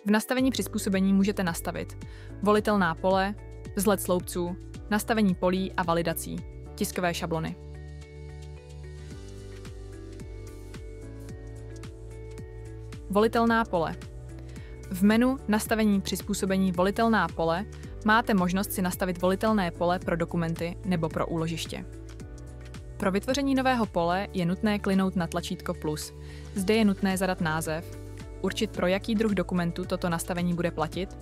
V nastavení přizpůsobení můžete nastavit volitelná pole, vzhled sloupců, nastavení polí a validací, tiskové šablony. Volitelná pole. V menu Nastavení přizpůsobení volitelná pole máte možnost si nastavit volitelné pole pro dokumenty nebo pro úložiště. Pro vytvoření nového pole je nutné klinout na tlačítko plus. Zde je nutné zadat název, určit pro jaký druh dokumentu toto nastavení bude platit,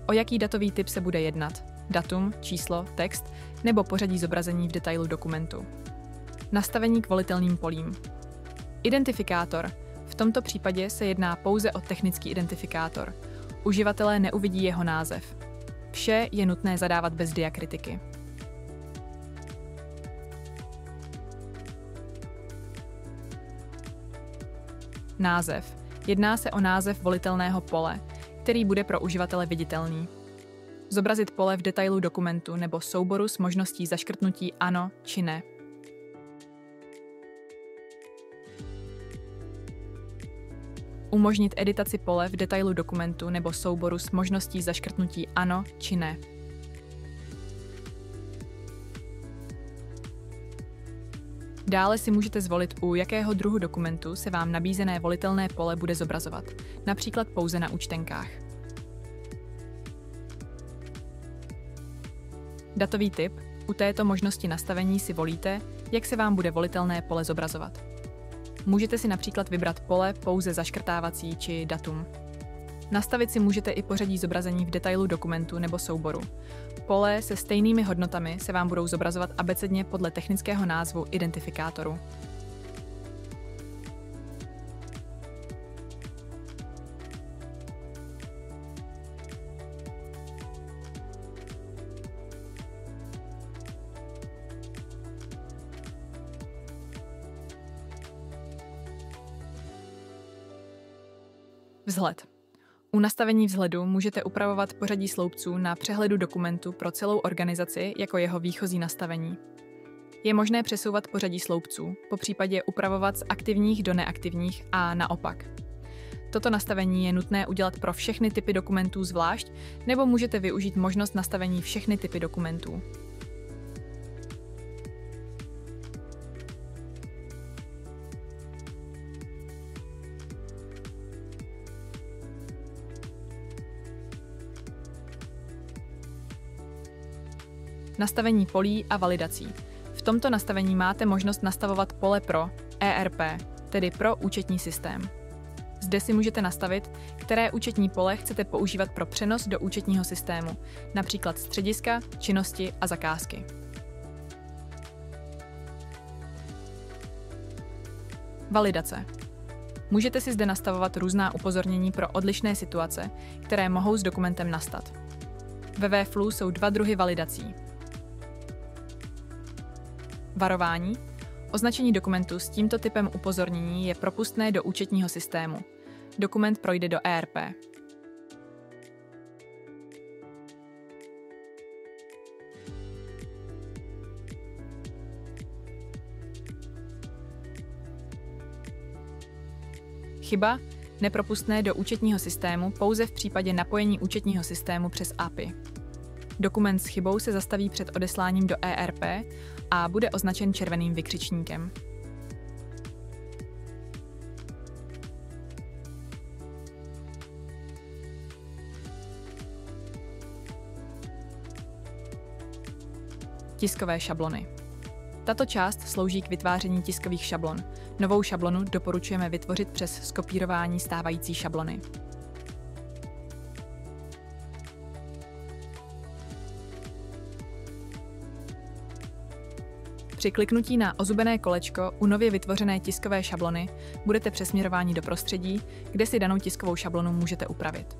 o jaký datový typ se bude jednat, datum, číslo, text nebo pořadí zobrazení v detailu dokumentu. Nastavení k volitelným polím. Identifikátor. V tomto případě se jedná pouze o technický identifikátor. Uživatelé neuvidí jeho název. Vše je nutné zadávat bez diakritiky. Název. Jedná se o název volitelného pole, který bude pro uživatele viditelný. Zobrazit pole v detailu dokumentu nebo souboru s možností zaškrtnutí ano či ne. Umožnit editaci pole v detailu dokumentu nebo souboru s možností zaškrtnutí ano či ne. Dále si můžete zvolit, u jakého druhu dokumentu se vám nabízené volitelné pole bude zobrazovat, například pouze na účtenkách. Datový typ. U této možnosti nastavení si volíte, jak se vám bude volitelné pole zobrazovat. Můžete si například vybrat pole pouze zaškrtávací či datum. Nastavit si můžete i pořadí zobrazení v detailu dokumentu nebo souboru. Pole se stejnými hodnotami se vám budou zobrazovat abecedně podle technického názvu identifikátoru. Vzhled. U nastavení vzhledu můžete upravovat pořadí sloupců na přehledu dokumentu pro celou organizaci jako jeho výchozí nastavení. Je možné přesouvat pořadí sloupců, popřípadě upravovat z aktivních do neaktivních a naopak. Toto nastavení je nutné udělat pro všechny typy dokumentů zvlášť, nebo můžete využít možnost nastavení všechny typy dokumentů. Nastavení polí a validací. V tomto nastavení máte možnost nastavovat pole pro ERP, tedy pro účetní systém. Zde si můžete nastavit, které účetní pole chcete používat pro přenos do účetního systému, například střediska, činnosti a zakázky. Validace. Můžete si zde nastavovat různá upozornění pro odlišné situace, které mohou s dokumentem nastat. Ve Webflow jsou dva druhy validací. Varování. Označení dokumentu s tímto typem upozornění je propustné do účetního systému. Dokument projde do ERP. Chyba. Nepropustné do účetního systému pouze v případě napojení účetního systému přes API. Dokument s chybou se zastaví před odesláním do ERP a bude označen červeným vykřičníkem. Tiskové šablony. Tato část slouží k vytváření tiskových šablon. Novou šablonu doporučujeme vytvořit přes skopírování stávající šablony. Při kliknutí na ozubené kolečko u nově vytvořené tiskové šablony budete přesměrováni do prostředí, kde si danou tiskovou šablonu můžete upravit.